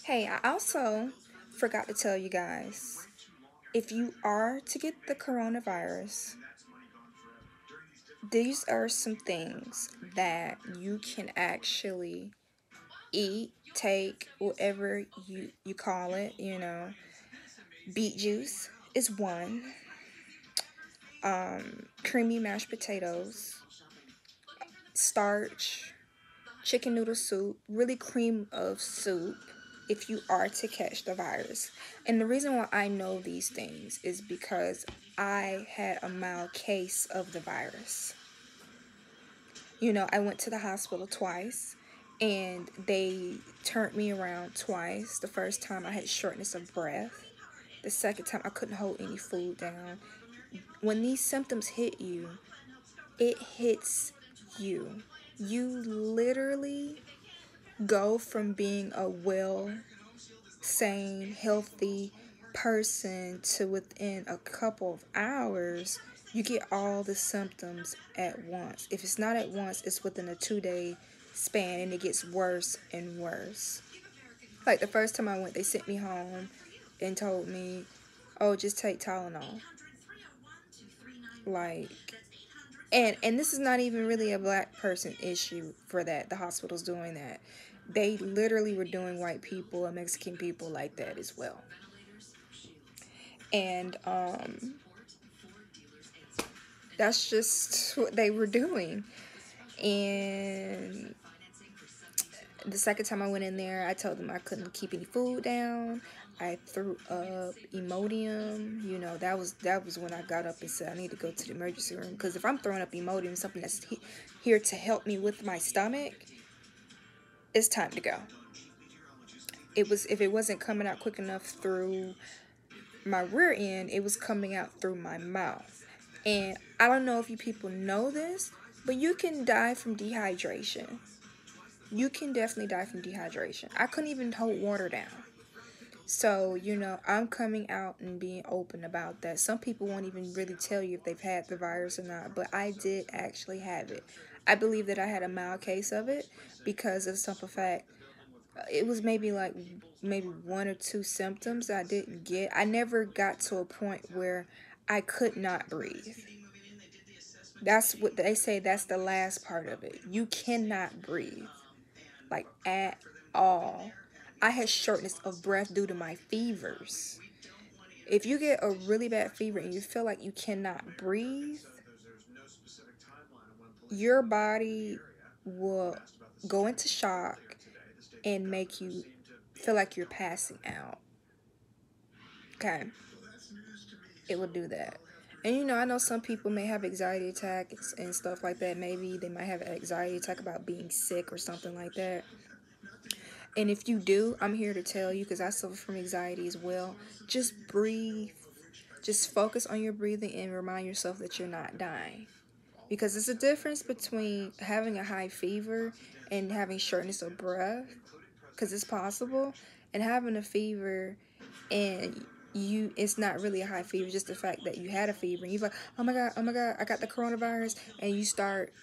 Hey, I also forgot to tell you guys, if you are to get the coronavirus, these are some things that you can actually eat, take, whatever you call it, Beet juice is one. Creamy mashed potatoes, starch, chicken noodle soup, really cream of soup if you are to catch the virus. And the reason why I know these things is because I had a mild case of the virus. I went to the hospital twice and they turned me around twice. The first time I had shortness of breath. The second time I couldn't hold any food down. When these symptoms hit you, it hits you. You literally go from being a well, sane, healthy person to within a couple of hours, you get all the symptoms at once. If it's not at once, it's within a 2 day span and it gets worse and worse. Like the first time I went, they sent me home and told me, oh, just take Tylenol. Like, and this is not even really a black person issue for that. The hospital's doing that. They literally were doing white people and Mexican people like that as well. And that's just what they were doing. And the second time I went in there, I told them I couldn't keep any food down. I threw up Imodium. That was when I got up and said I need to go to the emergency room, because if I'm throwing up Imodium, something that's here to help me with my stomach, it's time to go. If it wasn't coming out quick enough through my rear end, it was coming out through my mouth. And I don't know if you people know this, but you can die from dehydration. You can definitely die from dehydration. I couldn't even hold water down. So, I'm coming out and being open about that. Some people won't even really tell you if they've had the virus or not, but I did actually have it. I believe that I had a mild case of it because of the simple fact it was maybe one or two symptoms I didn't get. I never got to a point where I could not breathe. That's what they say, that's the last part of it. You cannot breathe, like at all. I had shortness of breath due to my fevers. If you get a really bad fever and you feel like you cannot breathe, your body will go into shock and make you feel like you're passing out. Okay. It will do that. And I know some people may have anxiety attacks and stuff like that. Maybe they might have an anxiety attack about being sick or something like that. And if you do, I'm here to tell you, because I suffer from anxiety as well. Just breathe. Just focus on your breathing and remind yourself that you're not dying. Because there's a difference between having a high fever and having shortness of breath, because it's possible, and having a fever and it's not really a high fever, just the fact that you had a fever and you're like, oh my god, I got the coronavirus, and you start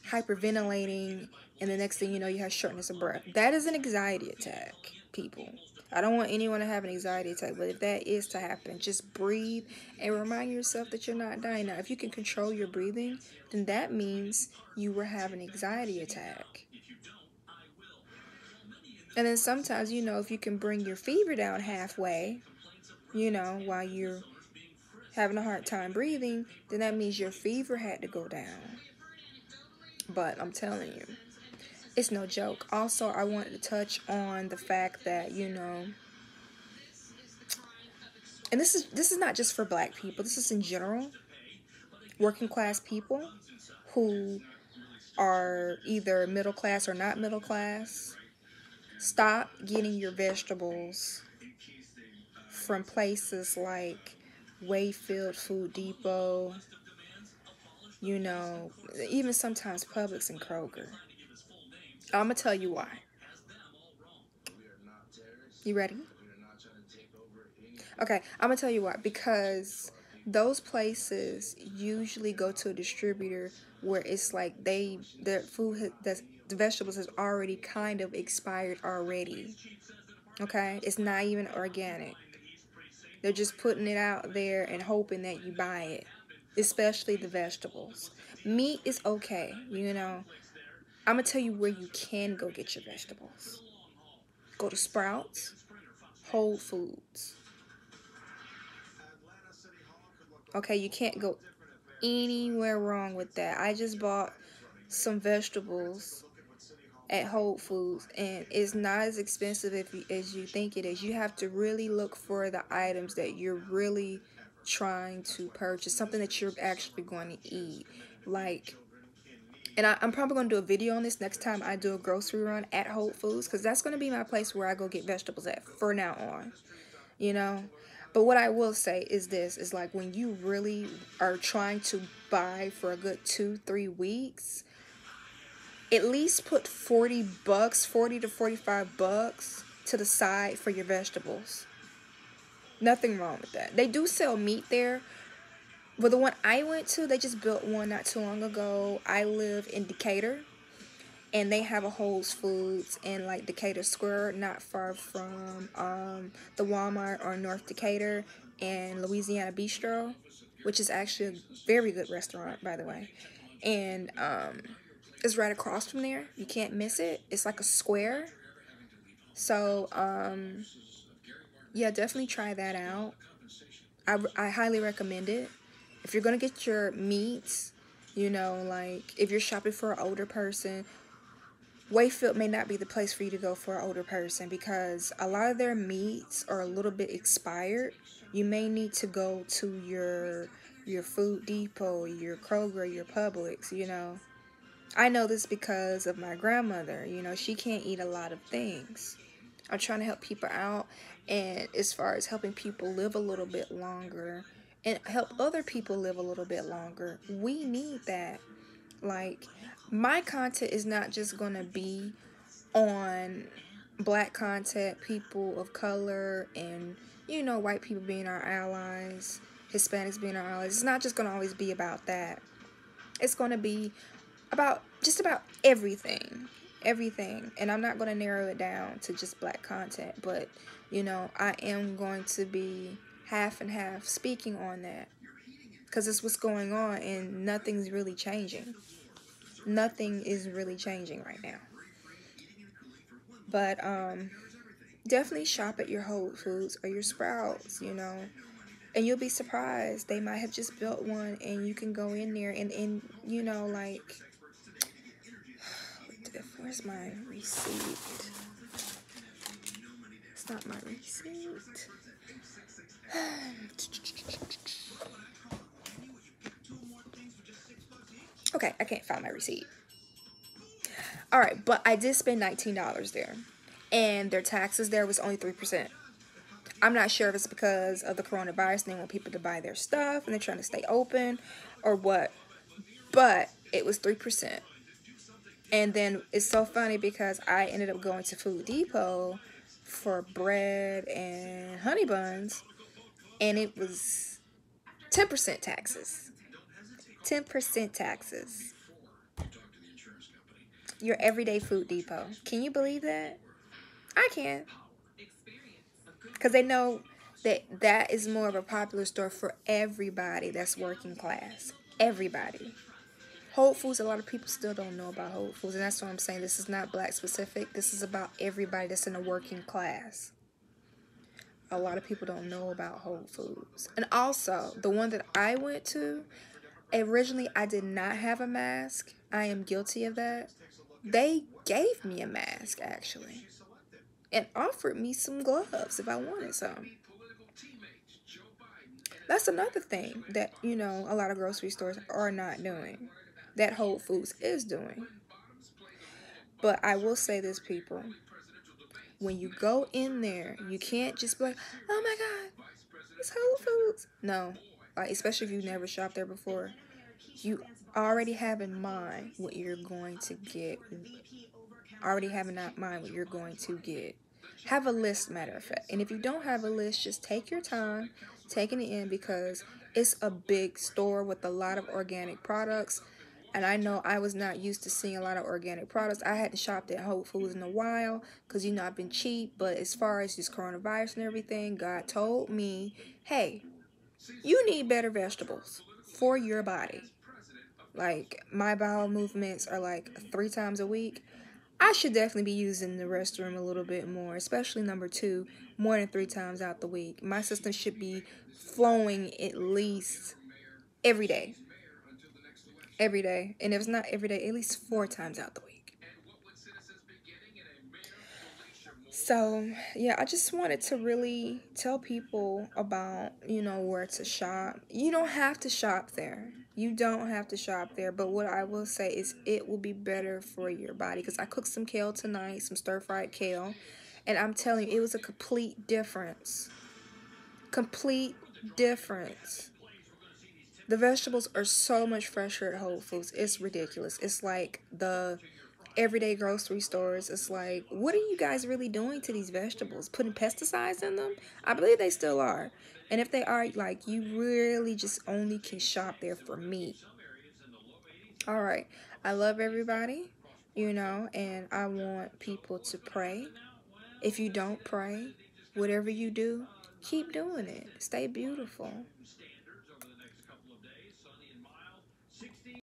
hyperventilating, and the next thing you know, you have shortness of breath. That is an anxiety attack, people. I don't want anyone to have an anxiety attack, but if that is to happen, just breathe and remind yourself that you're not dying. Now, if you can control your breathing, then that means you were having an anxiety attack. And then sometimes, if you can bring your fever down halfway, while you're having a hard time breathing, then that means your fever had to go down. But I'm telling you, it's no joke. Also, I wanted to touch on the fact that, and this is not just for black people, this is in general, working class people who are either middle class or not middle class. Stop getting your vegetables from places like Wayfield Food Depot, even sometimes Publix and Kroger. I'm going to tell you why. You ready? Okay, I'm going to tell you why. Because those places usually go to a distributor where it's like their food, the vegetables has already kind of expired already. Okay, it's not even organic. They're just putting it out there and hoping that you buy it, especially the vegetables. Meat is okay, you know. I'm gonna tell you where you can go get your vegetables. Go to Sprouts, Whole Foods. Okay, you can't go anywhere wrong with that. I just bought some vegetables at Whole Foods, and it's not as expensive as you think it is. You have to really look for the items that you're really trying to purchase, something that you're actually going to eat. Like, and I'm probably going to do a video on this next time I do a grocery run at Whole Foods, because that's going to be my place where I go get vegetables at for now on, you know. But what I will say is this, is like when you really are trying to buy for a good 2-3 weeks, at least put 40 bucks, 40 to 45 bucks to the side for your vegetables. Nothing wrong with that. They do sell meat there, but the one I went to, they just built one not too long ago. I live in Decatur, and they have a Whole Foods in like Decatur Square, not far from the Walmart or North Decatur, and Louisiana Bistro, which is actually a very good restaurant, by the way. And it's right across from there. You can't miss it. It's like a square. So yeah, definitely try that out. I highly recommend it. If you're gonna get your meats, you know, like if you're shopping for an older person, Wayfield may not be the place for you to go for an older person, because a lot of their meats are a little bit expired. You may need to go to your Food Depot, your Kroger, your Publix, you know. I know this because of my grandmother. You know, she can't eat a lot of things. I'm trying to help people out, and as far as helping people live a little bit longer and help other people live a little bit longer, we need that. Like, my content is not just going to be on black content, people of color, and, you know, white people being our allies, Hispanics being our allies. It's not just going to always be about that. It's going to be about just about everything. And I'm not going to narrow it down to just black content, but, you know, I am going to be half and half speaking on that, because it's what's going on, and nothing's really changing. Nothing is really changing right now. But definitely shop at your Whole Foods or your Sprouts, you know, and you'll be surprised. They might have just built one, and you can go in there and you know, like, where's my receipt? It's not my receipt. Okay, I can't find my receipt. Alright, but I did spend $19 there. And their taxes there was only 3%. I'm not sure if it's because of the coronavirus and they want people to buy their stuff and they're trying to stay open or what. But it was 3%. And then it's so funny because I ended up going to Food Depot for bread and honey buns, and it was 10% taxes. 10% taxes. Your everyday Food Depot. Can you believe that? I can. Because they know that that is more of a popular store for everybody that's working class. Everybody. Whole Foods, a lot of people still don't know about Whole Foods, and that's what I'm saying. This is not black specific. This is about everybody that's in the working class. A lot of people don't know about Whole Foods. And also, the one that I went to, originally I did not have a mask. I am guilty of that. They gave me a mask, actually, and offered me some gloves if I wanted some. That's another thing that, you know, a lot of grocery stores are not doing, that Whole Foods is doing. But I will say this, people. When you go in there, you can't just be like, oh my God, it's Whole Foods. No, like, especially if you've never shopped there before. You already have in mind what you're going to get. Already have in mind what you're going to get. Have a list, matter of fact. And if you don't have a list, just take your time taking it in, because it's a big store with a lot of organic products. And I know I was not used to seeing a lot of organic products. I hadn't shopped at Whole Foods in a while because, you know, I've been cheap. But as far as this coronavirus and everything, God told me, hey, you need better vegetables for your body. Like, my bowel movements are like 3 times a week. I should definitely be using the restroom a little bit more, especially number two, more than 3 times out the week. My system should be flowing at least every day. Every day. And if it's not every day, at least 4 times out the week. So, yeah, I just wanted to really tell people about, you know, where to shop. You don't have to shop there. You don't have to shop there. But what I will say is it will be better for your body. Because I cooked some kale tonight, some stir-fried kale. And I'm telling you, it was a complete difference. Complete difference. The vegetables are so much fresher at Whole Foods. It's ridiculous. It's like the everyday grocery stores. It's like, what are you guys really doing to these vegetables? Putting pesticides in them? I believe they still are. And if they are, like, you really just only can shop there for meat. All right. I love everybody, you know, and I want people to pray. If you don't pray, whatever you do, keep doing it. Stay beautiful.